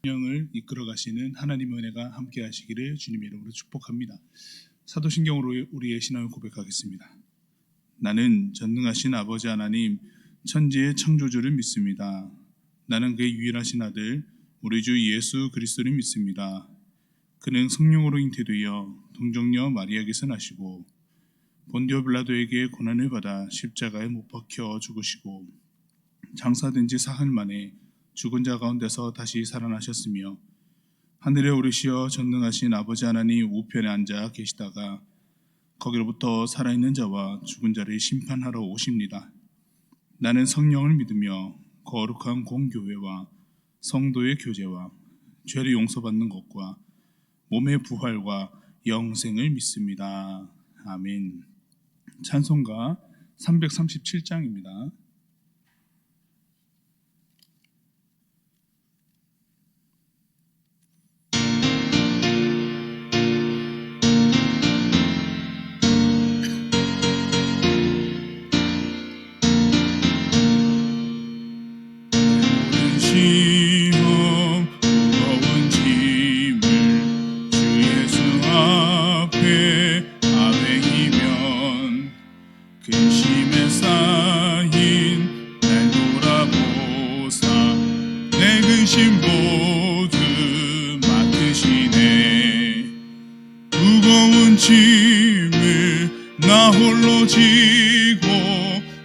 영을 이끌어 가시는 하나님의 은혜가 함께 하시기를 주님의 이름으로 축복합니다. 사도신경으로 우리의 신앙을 고백하겠습니다. 나는 전능하신 아버지 하나님 천지의 창조주를 믿습니다. 나는 그의 유일하신 아들 우리 주 예수 그리스도를 믿습니다. 그는 성령으로 잉태되어 동정녀 마리아에게서 나시고 본디오 빌라도에게 고난을 받아 십자가에 못 박혀 죽으시고 장사된 지 사흘 만에 죽은 자 가운데서 다시 살아나셨으며 하늘에 오르시어 전능하신 아버지 하나님 우편에 앉아 계시다가 거기로부터 살아있는 자와 죽은 자를 심판하러 오십니다. 나는 성령을 믿으며 거룩한 공교회와 성도의 교제와 죄를 용서받는 것과 몸의 부활과 영생을 믿습니다. 아멘. 찬송가 337장입니다. 무거운 짐을 나 홀로 지고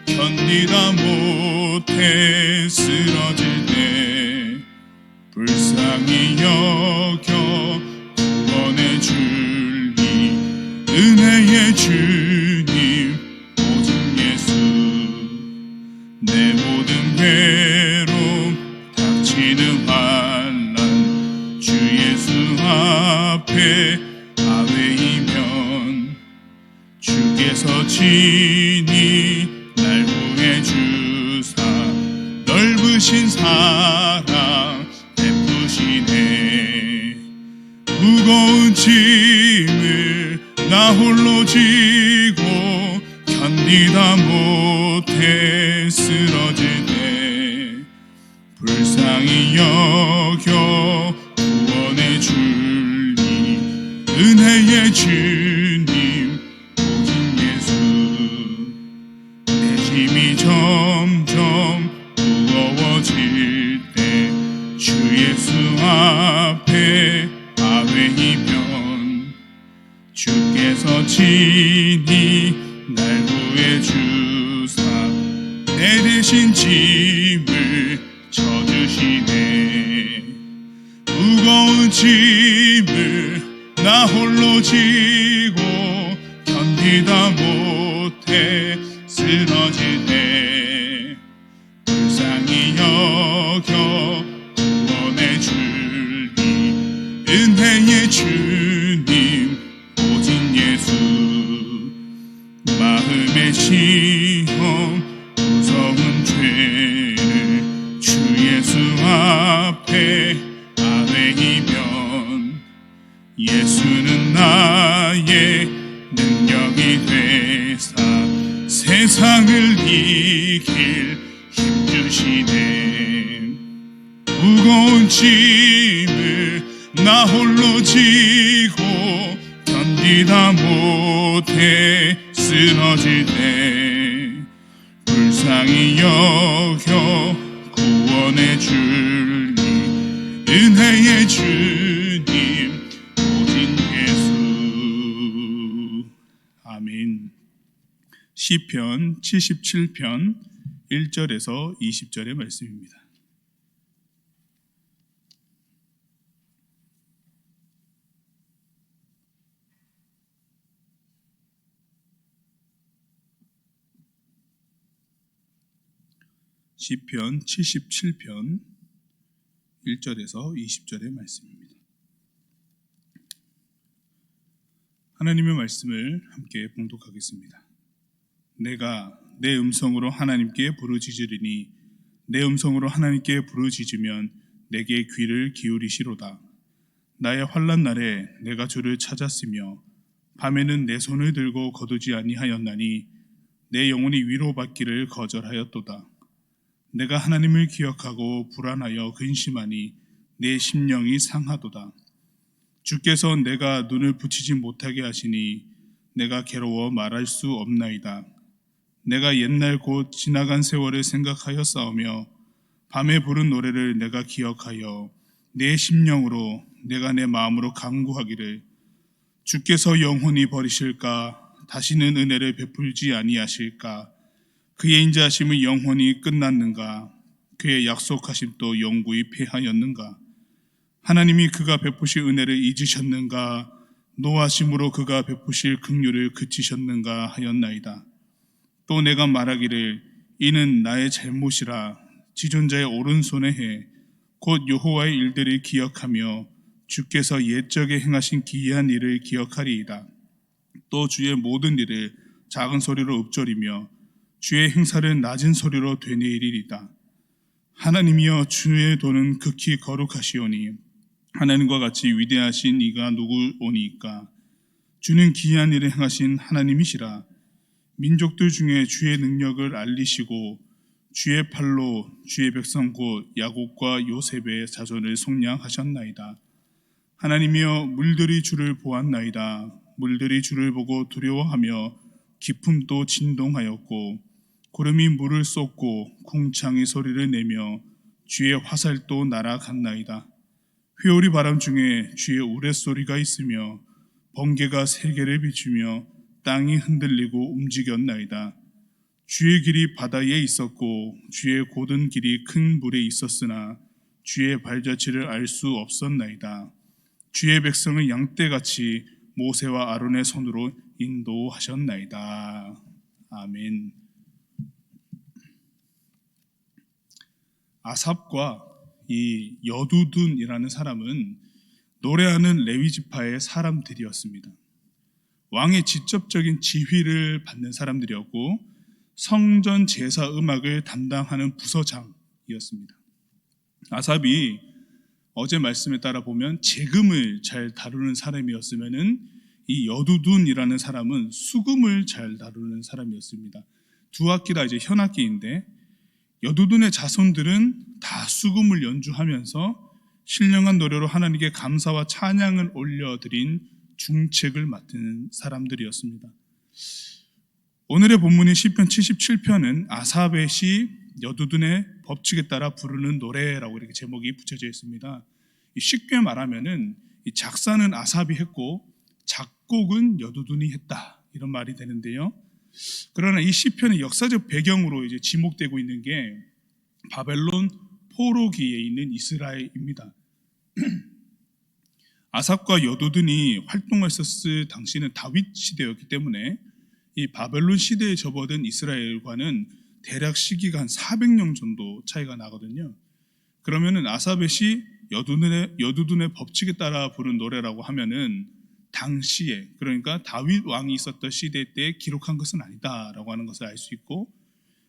견디다 못해 쓰러질 때 불쌍히 여겨 구원해 주니 은혜의 주님 오직 예수 내 모든 괴로움 닥치는 환난 주 예수 앞에 아뢰이면 주께서 친히 날 구해주사 넓으신 사랑 베푸시네. 무거운 짐을 나 홀로 지고 견디다 못해 쓰러질 때 불쌍히 여겨 구원해 주니 은혜의 주님 오직 예수 내 짐이 점점 무거워질 때 주 예수 앞에 아뢰이면 주께서 친히 날 구해주사 내 대신 짐을 져주시네. 무거운 짐을 나 홀로 지고 견디다 못해 쓰러질 때 불쌍히 여겨 구원해 주니 은혜의 주님 오직 예수 마음의 시험 무서운 죄를 주 예수 앞에 아뢰이면 예수는 나의 능력이 되사 세상을 이길 힘 주시네. 무거운 짐을 나 홀로 지고 견디다 못해 쓰러질 때 불쌍히 여겨 구원해 주니 은혜의 주님 오직 예수. 아멘. 시편 77편 1절에서 20절의 말씀입니다. 시편 77편 1절에서 20절의 말씀입니다. 하나님의 말씀을 함께 봉독하겠습니다. 내가 내 음성으로 하나님께 부르짖으리니 내 음성으로 하나님께 부르짖으면 내게 귀를 기울이시로다. 나의 환난 날에 내가 주를 찾았으며 밤에는 내 손을 들고 거두지 아니하였나니 내 영혼이 위로받기를 거절하였도다. 내가 하나님을 기억하고 불안하여 근심하니 내 심령이 상하도다. 주께서 내가 눈을 붙이지 못하게 하시니 내가 괴로워 말할 수 없나이다. 내가 옛날 곧 지나간 세월을 생각하여 싸우며 밤에 부른 노래를 내가 기억하여 내 심령으로 내가 내 마음으로 간구하기를 주께서 영원히 버리실까? 다시는 은혜를 베풀지 아니하실까? 그의 인자하심은 영원히 끝났는가? 그의 약속하심도 영구히 패하였는가? 하나님이 그가 베푸실 은혜를 잊으셨는가? 노하심으로 그가 베푸실 긍휼을 그치셨는가 하였나이다. 또 내가 말하기를 이는 나의 잘못이라 지존자의 오른손에 해 곧 여호와의 일들을 기억하며 주께서 옛적에 행하신 기이한 일을 기억하리이다. 또 주의 모든 일을 작은 소리로 읊조리며 주의 행사를 낮은 소리로 되뇌이리이다. 하나님이여 주의 도는 극히 거룩하시오니 하나님과 같이 위대하신 이가 누구오니까? 주는 기이한 일을 행하신 하나님이시라. 민족들 중에 주의 능력을 알리시고 주의 팔로 주의 백성 곧 야곱과 요셉의 자손을 속량하셨나이다. 하나님이여 물들이 주를 보았나이다. 물들이 주를 보고 두려워하며 깊음도 진동하였고 구름이 물을 쏟고 궁창이 소리를 내며 주의 화살도 날아갔나이다. 회오리 바람 중에 주의 우레소리가 있으며 번개가 세계를 비추며 땅이 흔들리고 움직였나이다. 주의 길이 바다에 있었고 주의 곧은 길이 큰 물에 있었으나 주의 발자취를 알 수 없었나이다. 주의 백성을 양떼같이 모세와 아론의 손으로 인도하셨나이다. 아멘. 아삽과 이 여두둔이라는 사람은 노래하는 레위 지파의 사람들이었습니다. 왕의 직접적인 지휘를 받는 사람들이었고 성전 제사 음악을 담당하는 부서장이었습니다. 아삽이 어제 말씀에 따라 보면 재금을 잘 다루는 사람이었으면은 이 여두둔이라는 사람은 수금을 잘 다루는 사람이었습니다. 두 악기가 이제 현악기인데 여두둔의 자손들은 다 수금을 연주하면서 신령한 노래로 하나님께 감사와 찬양을 올려드린 중책을 맡은 사람들이었습니다. 오늘의 본문인 시편 77편은 아삽의 시 여두둔의 법칙에 따라 부르는 노래라고 이렇게 제목이 붙여져 있습니다. 쉽게 말하면은 이 작사는 아삽이 했고 작곡은 여두둔이 했다 이런 말이 되는데요. 그러나 이 시편의 역사적 배경으로 이제 지목되고 있는 게 바벨론 포로기에 있는 이스라엘입니다. 아삽과 여두둔이 활동했었을 당시는 다윗 시대였기 때문에 이 바벨론 시대에 접어든 이스라엘과는 대략 시기가 한 400년 정도 차이가 나거든요. 그러면은 아삽의 시 여두둔의 법칙에 따라 부른 노래라고 하면은 당시에 그러니까 다윗 왕이 있었던 시대 때 기록한 것은 아니다라고 하는 것을 알 수 있고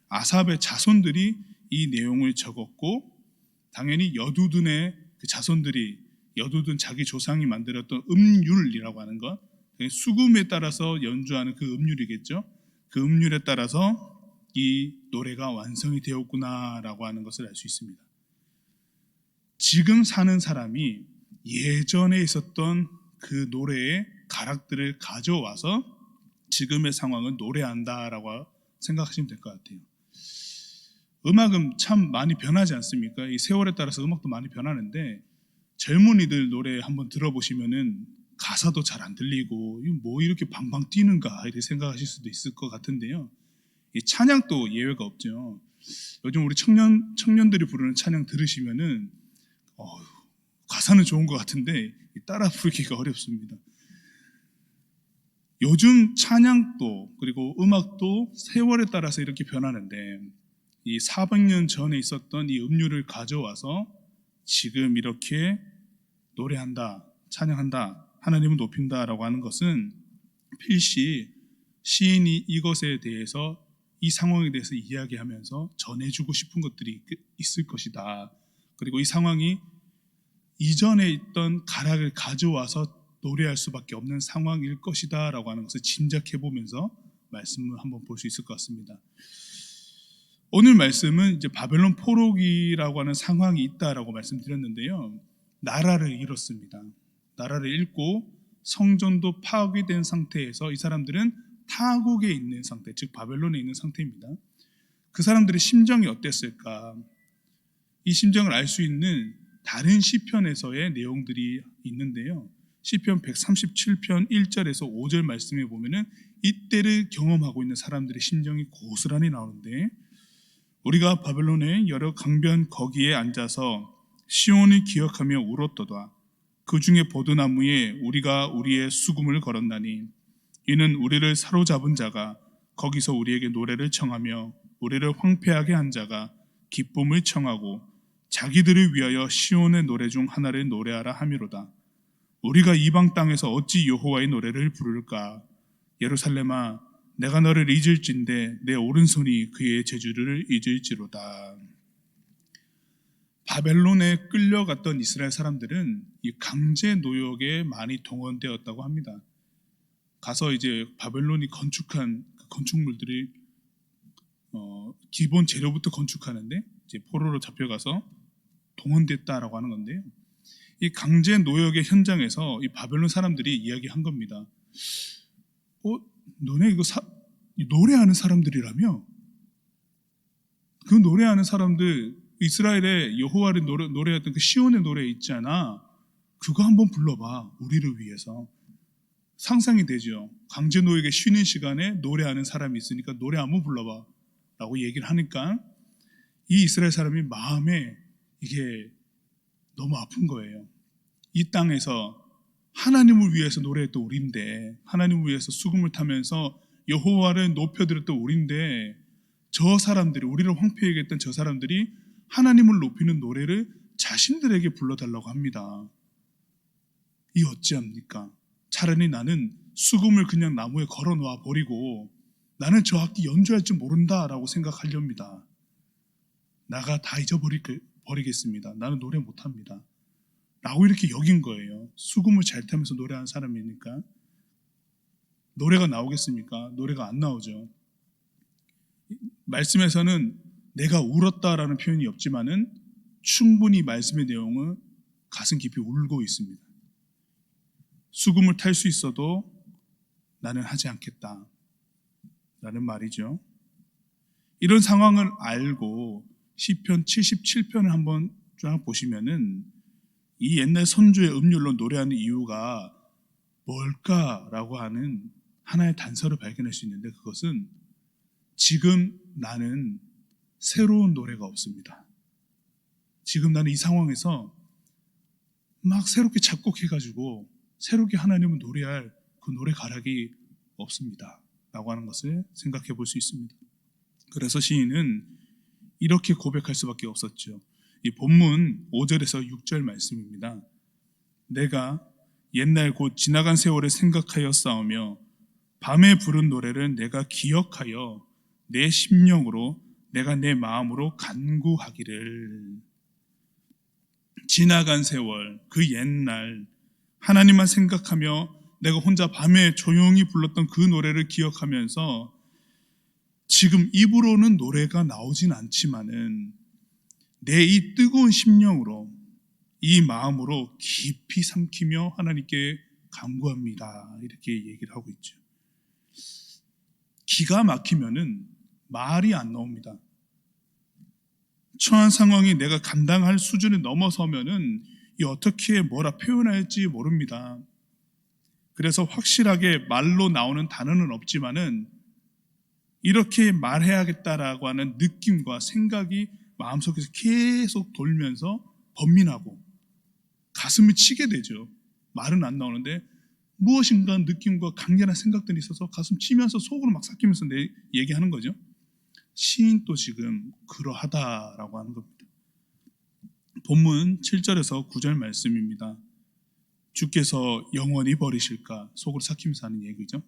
아삽의 자손들이 이 내용을 적었고 당연히 여두둔의 그 자손들이 여두둔 자기 조상이 만들었던 음률이라고 하는 것 수금에 따라서 연주하는 그 음률이겠죠. 그 음률에 따라서 이 노래가 완성이 되었구나라고 하는 것을 알 수 있습니다. 지금 사는 사람이 예전에 있었던 그 노래의 가락들을 가져와서 지금의 상황을 노래한다라고 생각하시면 될 것 같아요. 음악은 참 많이 변하지 않습니까? 이 세월에 따라서 음악도 많이 변하는데 젊은이들 노래 한번 들어보시면은 가사도 잘 안 들리고 뭐 이렇게 방방 뛰는가 이렇게 생각하실 수도 있을 것 같은데요. 이 찬양도 예외가 없죠. 요즘 우리 청년들이 부르는 찬양 들으시면은 가사는 좋은 것 같은데 따라 부르기가 어렵습니다. 요즘 찬양도 그리고 음악도 세월에 따라서 이렇게 변하는데 이 400년 전에 있었던 이 음률을 가져와서 지금 이렇게 노래한다, 찬양한다, 하나님을 높인다라고 하는 것은 필시 시인이 이것에 대해서 이 상황에 대해서 이야기하면서 전해주고 싶은 것들이 있을 것이다. 그리고 이 상황이 이전에 있던 가락을 가져와서 노래할 수밖에 없는 상황일 것이다 라고 하는 것을 짐작해 보면서 말씀을 한번 볼 수 있을 것 같습니다. 오늘 말씀은 이제 바벨론 포로기라고 하는 상황이 있다라고 말씀드렸는데요. 나라를 잃었습니다. 나라를 잃고 성전도 파괴된 상태에서 이 사람들은 타국에 있는 상태, 즉 바벨론에 있는 상태입니다. 그 사람들의 심정이 어땠을까? 이 심정을 알 수 있는 다른 시편에서의 내용들이 있는데요. 시편 137편 1절에서 5절 말씀에 보면은 이때를 경험하고 있는 사람들의 심정이 고스란히 나오는데, 우리가 바벨론의 여러 강변 거기에 앉아서 시온을 기억하며 울었도다. 그 중에 보드나무에 우리가 우리의 수금을 걸었나니 이는 우리를 사로잡은 자가 거기서 우리에게 노래를 청하며 우리를 황폐하게 한 자가 기쁨을 청하고 자기들을 위하여 시온의 노래 중 하나를 노래하라 함이로다. 우리가 이방 땅에서 어찌 여호와의 노래를 부를까? 예루살렘아, 내가 너를 잊을진대 내 오른손이 그의 제주를 잊을지로다. 바벨론에 끌려갔던 이스라엘 사람들은 이 강제 노역에 많이 동원되었다고 합니다. 가서 이제 바벨론이 건축한 그 건축물들이 기본 재료부터 건축하는데 이제 포로로 잡혀가서 동원됐다라고 하는 건데요. 이 강제 노역의 현장에서 이 바벨론 사람들이 이야기한 겁니다. 너네 이거 노래하는 사람들이라며? 그 노래하는 사람들, 이스라엘의 여호와를 노래했던 그 시온의 노래 있잖아. 그거 한번 불러봐. 우리를 위해서. 상상이 되죠. 강제 노역에 쉬는 시간에 노래하는 사람이 있으니까 노래 한번 불러봐 라고 얘기를 하니까 이 이스라엘 사람이 마음에 이게 너무 아픈 거예요. 이 땅에서 하나님을 위해서 노래했던 우리인데, 하나님을 위해서 수금을 타면서 여호와를 높여드렸던 우리인데, 저 사람들이, 우리를 황폐하게 했던 저 사람들이 하나님을 높이는 노래를 자신들에게 불러달라고 합니다. 이 어찌합니까? 차라리 나는 수금을 그냥 나무에 걸어 놓아 버리고 나는 저 악기 연주할 줄 모른다라고 생각하렵니다. 나가 다 잊어버리겠습니다. 나는 노래 못합니다. 라고 이렇게 여긴 거예요. 수금을 잘 타면서 노래하는 사람이니까. 노래가 나오겠습니까? 노래가 안 나오죠. 말씀에서는 내가 울었다라는 표현이 없지만은 충분히 말씀의 내용은 가슴 깊이 울고 있습니다. 수금을 탈 수 있어도 나는 하지 않겠다 라는 말이죠. 이런 상황을 알고 시편 77편을 한번 쫙 보시면은 이 옛날 선조의 음률로 노래하는 이유가 뭘까라고 하는 하나의 단서를 발견할 수 있는데, 그것은 지금 나는 새로운 노래가 없습니다. 지금 나는 이 상황에서 막 새롭게 작곡해가지고 새롭게 하나님을 노래할 그 노래 가락이 없습니다 라고 하는 것을 생각해 볼 수 있습니다. 그래서 시인은 이렇게 고백할 수밖에 없었죠. 이 본문 5절에서 6절 말씀입니다. 내가 옛날 곧 지나간 세월을 생각하여 싸우며 밤에 부른 노래를 내가 기억하여 내 심령으로 내가 내 마음으로 간구하기를. 지나간 세월, 그 옛날 하나님만 생각하며 내가 혼자 밤에 조용히 불렀던 그 노래를 기억하면서 지금 입으로는 노래가 나오진 않지만은 내 이 뜨거운 심령으로, 이 마음으로 깊이 삼키며 하나님께 간구합니다. 이렇게 얘기를 하고 있죠. 기가 막히면은 말이 안 나옵니다. 처한 상황이 내가 감당할 수준을 넘어서면은 이 어떻게 뭐라 표현할지 모릅니다. 그래서 확실하게 말로 나오는 단어는 없지만은 이렇게 말해야겠다라고 하는 느낌과 생각이 마음속에서 계속 돌면서 번민하고 가슴이 치게 되죠. 말은 안 나오는데 무엇인가 느낌과 강렬한 생각들이 있어서 가슴 치면서 속으로 막 삭히면서 얘기하는 거죠. 시인도 지금 그러하다라고 하는 겁니다. 본문 7절에서 9절 말씀입니다. 주께서 영원히 버리실까? 속으로 삭히면서 하는 얘기죠.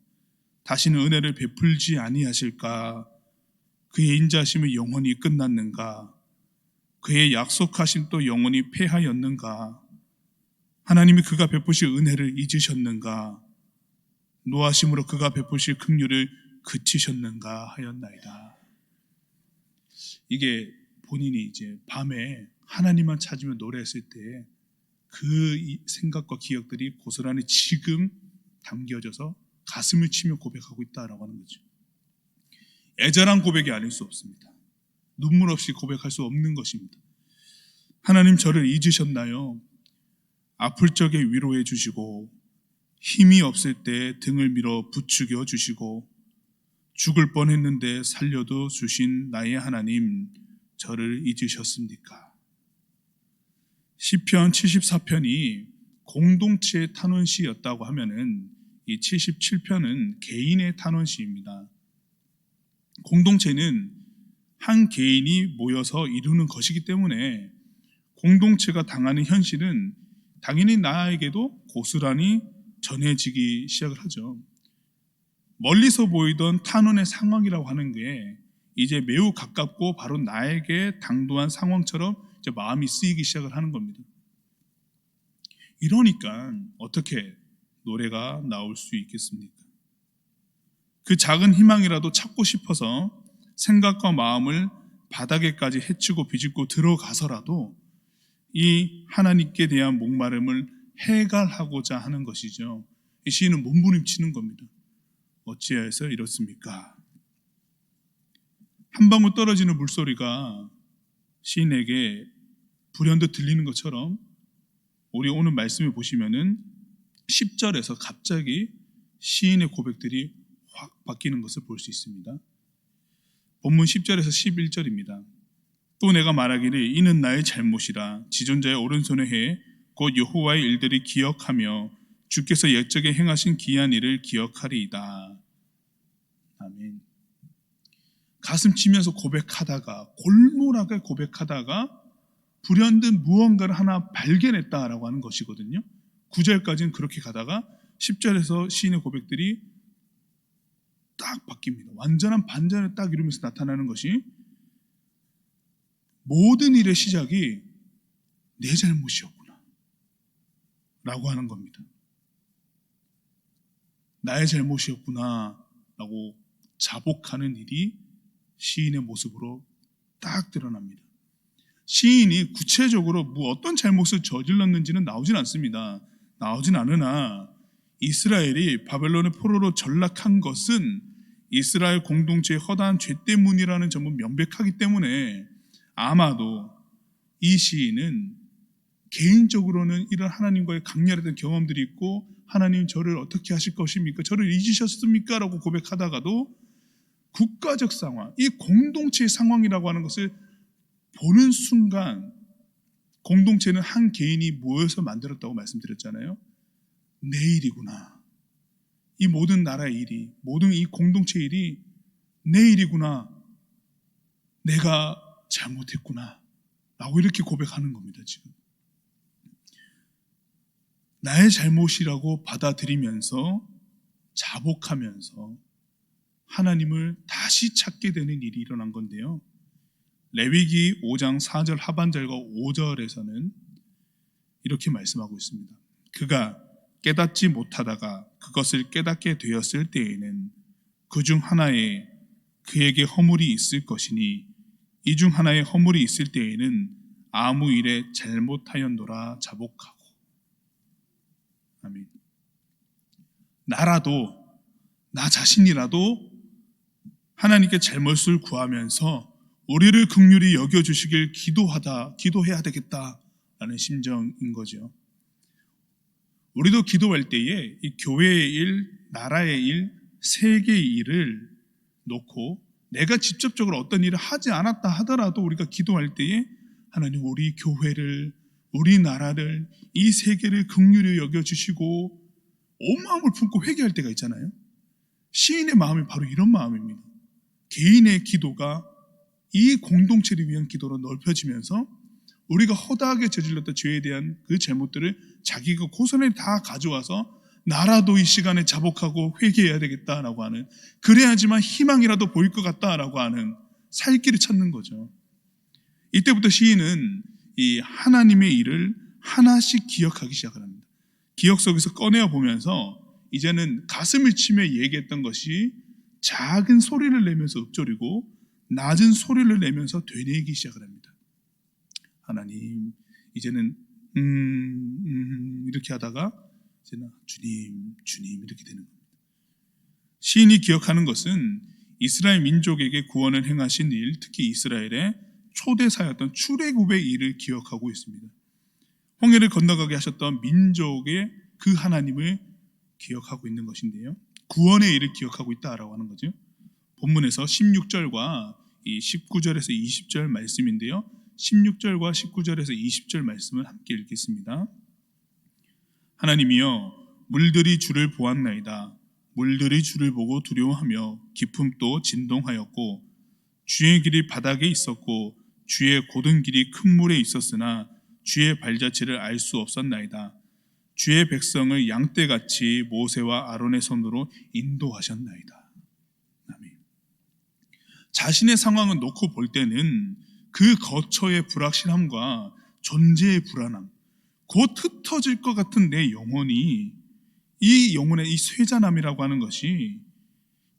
다시는 은혜를 베풀지 아니하실까? 그의 인자하심이 영원히 끝났는가? 그의 약속하심도 영원히 폐하였는가? 하나님이 그가 베푸실 은혜를 잊으셨는가? 노하심으로 그가 베푸실 긍휼을 그치셨는가 하였나이다. 이게 본인이 이제 밤에 하나님만 찾으며 노래했을 때 그 생각과 기억들이 고스란히 지금 담겨져서 가슴을 치며 고백하고 있다라고 하는 거죠. 애절한 고백이 아닐 수 없습니다. 눈물 없이 고백할 수 없는 것입니다. 하나님, 저를 잊으셨나요? 아플 적에 위로해 주시고, 힘이 없을 때 등을 밀어 부추겨 주시고, 죽을 뻔했는데 살려도 주신 나의 하나님, 저를 잊으셨습니까? 시편 74편이 공동체의 탄원시였다고 하면은 이 77편은 개인의 탄원시입니다. 공동체는 한 개인이 모여서 이루는 것이기 때문에 공동체가 당하는 현실은 당연히 나에게도 고스란히 전해지기 시작을 하죠. 멀리서 보이던 탄원의 상황이라고 하는 게 이제 매우 가깝고 바로 나에게 당도한 상황처럼 이제 마음이 쓰이기 시작을 하는 겁니다. 이러니까 어떻게 노래가 나올 수 있겠습니까? 그 작은 희망이라도 찾고 싶어서 생각과 마음을 바닥에까지 헤치고 비집고 들어가서라도 이 하나님께 대한 목마름을 해갈하고자 하는 것이죠. 이 시인은 몸부림치는 겁니다. 어찌하여서 이렇습니까? 한 방울 떨어지는 물소리가 시인에게 불현듯 들리는 것처럼 우리 오늘 말씀을 보시면은 10절에서 갑자기 시인의 고백들이 확 바뀌는 것을 볼 수 있습니다. 본문 10절에서 11절입니다. 또 내가 말하기를 이는 나의 잘못이라 지존자의 오른손에 해 곧 여호와의 일들이 기억하며 주께서 옛적에 행하신 기이한 일을 기억하리이다. 아멘. 가슴 치면서 고백하다가 골몰하게 고백하다가 불현듯 무언가를 하나 발견했다라고 하는 것이거든요. 9절까지는 그렇게 가다가 10절에서 시인의 고백들이 딱 바뀝니다. 완전한 반전을 딱 이루면서 나타나는 것이 모든 일의 시작이 내 잘못이었구나 라고 하는 겁니다. 나의 잘못이었구나 라고 자복하는 일이 시인의 모습으로 딱 드러납니다. 시인이 구체적으로 어떤 잘못을 저질렀는지는 나오진 않습니다. 나오진 않으나 이스라엘이 바벨론의 포로로 전락한 것은 이스라엘 공동체의 허다한 죄 때문이라는 점은 명백하기 때문에 아마도 이 시인은 개인적으로는 이런 하나님과의 강렬했던 경험들이 있고 하나님 저를 어떻게 하실 것입니까? 저를 잊으셨습니까? 라고 고백하다가도 국가적 상황, 이 공동체의 상황이라고 하는 것을 보는 순간 공동체는 한 개인이 모여서 만들었다고 말씀드렸잖아요. 내 일이구나. 이 모든 나라의 일이, 모든 이 공동체 일이 내 일이구나. 내가 잘못했구나. 라고 이렇게 고백하는 겁니다, 지금. 나의 잘못이라고 받아들이면서 자복하면서 하나님을 다시 찾게 되는 일이 일어난 건데요. 레위기 5장 4절 하반절과 5절에서는 이렇게 말씀하고 있습니다. 그가 깨닫지 못하다가 그것을 깨닫게 되었을 때에는 그중 하나에 그에게 허물이 있을 것이니 이 중 하나에 허물이 있을 때에는 아무 일에 잘못하였노라 자복하고. 아멘. 나라도 나 자신이라도 하나님께 잘못을 구하면서 우리를 긍휼히 여겨주시길 기도해야 되겠다라는 심정인 거죠. 우리도 기도할 때에 이 교회의 일, 나라의 일, 세계의 일을 놓고 내가 직접적으로 어떤 일을 하지 않았다 하더라도 우리가 기도할 때에 하나님 우리 교회를, 우리 나라를, 이 세계를 긍휼히 여겨주시고 온 마음을 품고 회개할 때가 있잖아요. 시인의 마음이 바로 이런 마음입니다. 개인의 기도가 이 공동체를 위한 기도로 넓혀지면서 우리가 허다하게 저질렀던 죄에 대한 그 잘못들을 자기가 고스란히 다 가져와서 나라도 이 시간에 자복하고 회개해야 되겠다라고 하는, 그래야지만 희망이라도 보일 것 같다라고 하는 살 길을 찾는 거죠. 이때부터 시인은 이 하나님의 일을 하나씩 기억하기 시작을 합니다. 기억 속에서 꺼내어 보면서 이제는 가슴을 치며 얘기했던 것이 작은 소리를 내면서 읊조리고 낮은 소리를 내면서 되뇌이기 시작을 합니다. 하나님, 이제는 이렇게 하다가 이제는 주님 이렇게 되는 겁니다. 시인이 기억하는 것은 이스라엘 민족에게 구원을 행하신 일, 특히 이스라엘의 초대사였던 출애굽의 일을 기억하고 있습니다. 홍해를 건너가게 하셨던 민족의 그 하나님을 기억하고 있는 것인데요. 구원의 일을 기억하고 있다라고 하는 거죠. 본문에서 16절과 이 19절에서 20절 말씀인데요. 16절과 19절에서 20절 말씀을 함께 읽겠습니다. 하나님이여, 물들이 주를 보았나이다. 물들이 주를 보고 두려워하며 깊음도 진동하였고, 주의 길이 바닥에 있었고 주의 곧은 길이 큰 물에 있었으나 주의 발자취를 알 수 없었나이다. 주의 백성을 양떼같이 모세와 아론의 손으로 인도하셨나이다. 아멘. 자신의 상황을 놓고 볼 때는 그 거처의 불확실함과 존재의 불안함, 곧 흩어질 것 같은 내 영혼이, 이 영혼의 이 쇠잔함이라고 하는 것이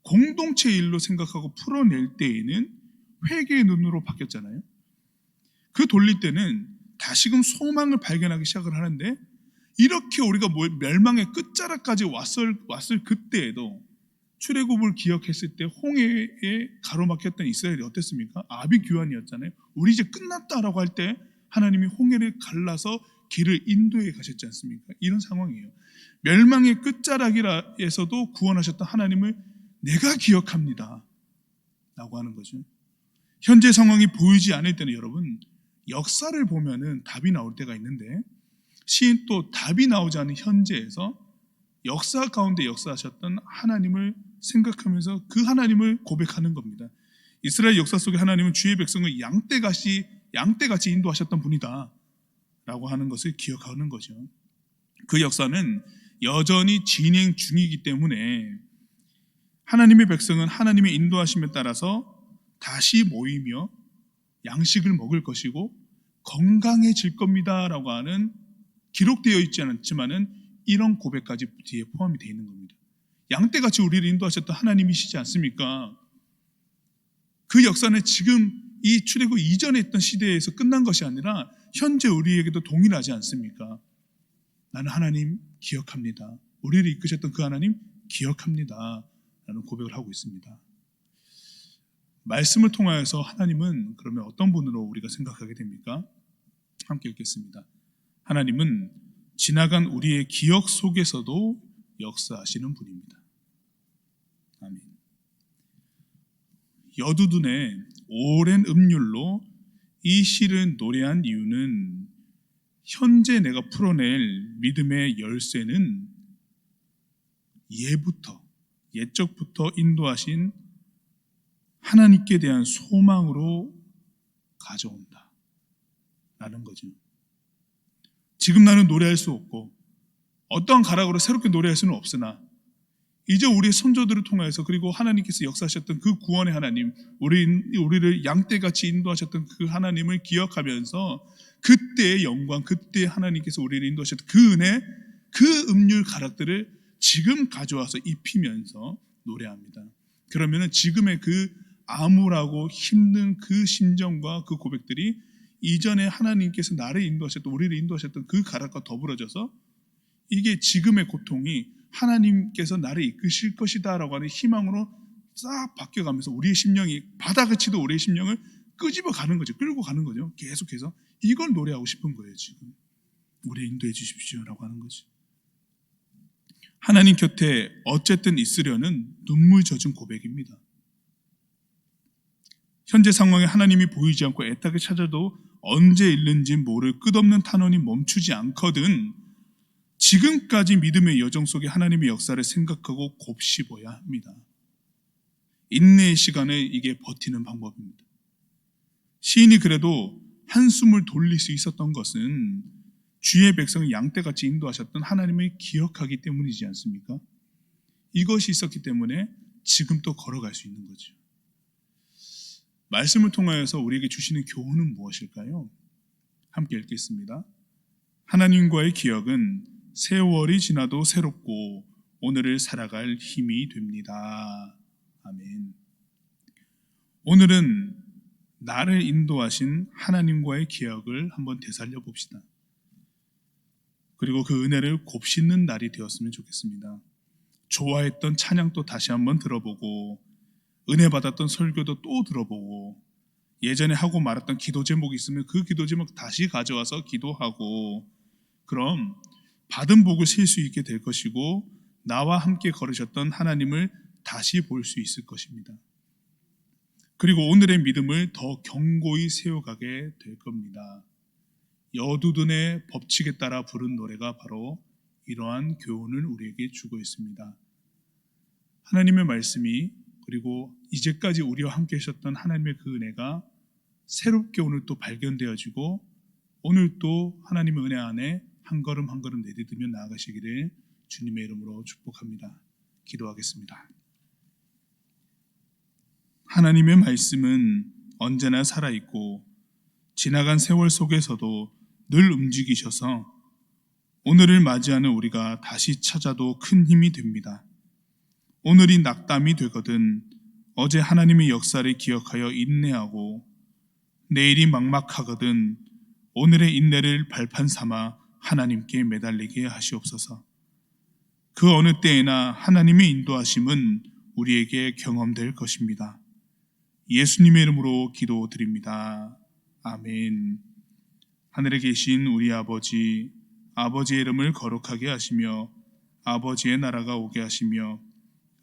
공동체 일로 생각하고 풀어낼 때에는 회개의 눈으로 바뀌었잖아요. 그 돌릴 때는 다시금 소망을 발견하기 시작을 하는데, 이렇게 우리가 멸망의 끝자락까지 왔을 그때에도 출애굽을 기억했을 때 홍해에 가로막혔던 이스라엘이 어땠습니까? 아비규환이었잖아요. 우리 이제 끝났다라고 할 때 하나님이 홍해를 갈라서 길을 인도해 가셨지 않습니까? 이런 상황이에요. 멸망의 끝자락에서도 구원하셨던 하나님을 내가 기억합니다 라고 하는 거죠. 현재 상황이 보이지 않을 때는 여러분, 역사를 보면은 답이 나올 때가 있는데, 시인 또 답이 나오지 않은 현재에서 역사 가운데 역사하셨던 하나님을 생각하면서 그 하나님을 고백하는 겁니다. 이스라엘 역사 속에 하나님은 주의 백성을 양떼같이 인도하셨던 분이다 라고 하는 것을 기억하는 거죠. 그 역사는 여전히 진행 중이기 때문에 하나님의 백성은 하나님의 인도하심에 따라서 다시 모이며 양식을 먹을 것이고 건강해질 겁니다 라고 하는, 기록되어 있지 않지만은 이런 고백까지 뒤에 포함이 되어 있는 겁니다. 양떼같이 우리를 인도하셨던 하나님이시지 않습니까? 그 역사는 지금 이 출애굽 이전에 있던 시대에서 끝난 것이 아니라 현재 우리에게도 동일하지 않습니까? 나는 하나님 기억합니다. 우리를 이끄셨던 그 하나님 기억합니다 라는 고백을 하고 있습니다. 말씀을 통하여서 하나님은 그러면 어떤 분으로 우리가 생각하게 됩니까? 함께 읽겠습니다. 하나님은 지나간 우리의 기억 속에서도 역사하시는 분입니다. 아멘. 여두둔의 오랜 음률로 이 시를 노래한 이유는 현재 내가 풀어낼 믿음의 열쇠는 옛적부터 인도하신 하나님께 대한 소망으로 가져온다 라는 거죠. 지금 나는 노래할 수 없고 어떠한 가락으로 새롭게 노래할 수는 없으나 이제 우리의 선조들을 통해서, 그리고 하나님께서 역사하셨던 그 구원의 하나님, 우리를 양떼같이 인도하셨던 그 하나님을 기억하면서 그때의 영광, 그때 하나님께서 우리를 인도하셨던 그 은혜, 그 음률 가락들을 지금 가져와서 입히면서 노래합니다. 그러면은 지금의 그 암울하고 힘든 그 심정과 그 고백들이 이전에 하나님께서 나를 인도하셨던, 우리를 인도하셨던 그 가락과 더불어져서 이게 지금의 고통이 하나님께서 나를 이끄실 것이다 라고 하는 희망으로 싹 바뀌어가면서 우리의 심령이, 바닥을 치도 우리의 심령을 끄집어 가는 거죠. 끌고 가는 거죠. 계속해서 이걸 노래하고 싶은 거예요. 지금 우리 인도해 주십시오 라고 하는 거죠. 하나님 곁에 어쨌든 있으려는 눈물 젖은 고백입니다. 현재 상황에 하나님이 보이지 않고 애타게 찾아도 언제 잃는지 모를 끝없는 탄원이 멈추지 않거든 지금까지 믿음의 여정 속에 하나님의 역사를 생각하고 곱씹어야 합니다. 인내의 시간을 이게 버티는 방법입니다. 시인이 그래도 한숨을 돌릴 수 있었던 것은 주의 백성을 양떼같이 인도하셨던 하나님을 기억하기 때문이지 않습니까? 이것이 있었기 때문에 지금 또 걸어갈 수 있는 거죠. 말씀을 통하여서 우리에게 주시는 교훈은 무엇일까요? 함께 읽겠습니다. 하나님과의 기억은 세월이 지나도 새롭고 오늘을 살아갈 힘이 됩니다. 아멘. 오늘은 나를 인도하신 하나님과의 기억을 한번 되살려 봅시다. 그리고 그 은혜를 곱씹는 날이 되었으면 좋겠습니다. 좋아했던 찬양도 다시 한번 들어보고, 은혜 받았던 설교도 또 들어보고, 예전에 하고 말았던 기도 제목이 있으면 그 기도 제목 다시 가져와서 기도하고, 그럼 받은 복을 셀 수 있게 될 것이고, 나와 함께 걸으셨던 하나님을 다시 볼 수 있을 것입니다. 그리고 오늘의 믿음을 더 견고히 세워가게 될 겁니다. 여두둔의 법칙에 따라 부른 노래가 바로 이러한 교훈을 우리에게 주고 있습니다. 하나님의 말씀이, 그리고 이제까지 우리와 함께 하셨던 하나님의 그 은혜가 새롭게 오늘 또 발견되어지고, 오늘 또 하나님의 은혜 안에 한 걸음 한 걸음 내딛으며 나아가시기를 주님의 이름으로 축복합니다. 기도하겠습니다. 하나님의 말씀은 언제나 살아있고 지나간 세월 속에서도 늘 움직이셔서 오늘을 맞이하는 우리가 다시 찾아도 큰 힘이 됩니다. 오늘이 낙담이 되거든 어제 하나님의 역사를 기억하여 인내하고, 내일이 막막하거든 오늘의 인내를 발판 삼아 하나님께 매달리게 하시옵소서. 그 어느 때에나 하나님의 인도하심은 우리에게 경험될 것입니다. 예수님의 이름으로 기도드립니다. 아멘. 하늘에 계신 우리 아버지, 아버지의 이름을 거룩하게 하시며 아버지의 나라가 오게 하시며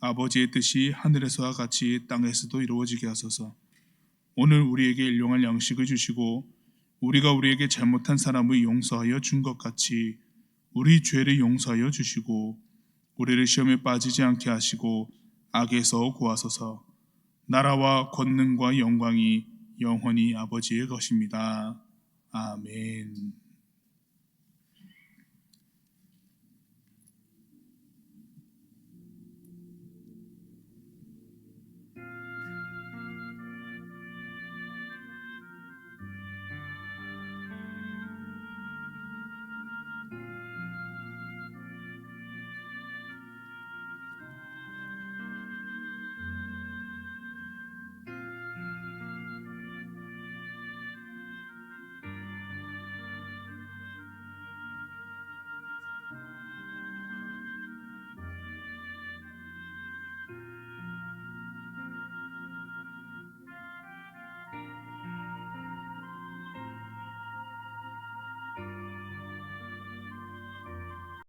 아버지의 뜻이 하늘에서와 같이 땅에서도 이루어지게 하소서. 오늘 우리에게 일용할 양식을 주시고 우리가 우리에게 잘못한 사람을 용서하여 준 것 같이 우리 죄를 용서하여 주시고 우리를 시험에 빠지지 않게 하시고 악에서 구하소서. 나라와 권능과 영광이 영원히 아버지의 것입니다. 아멘.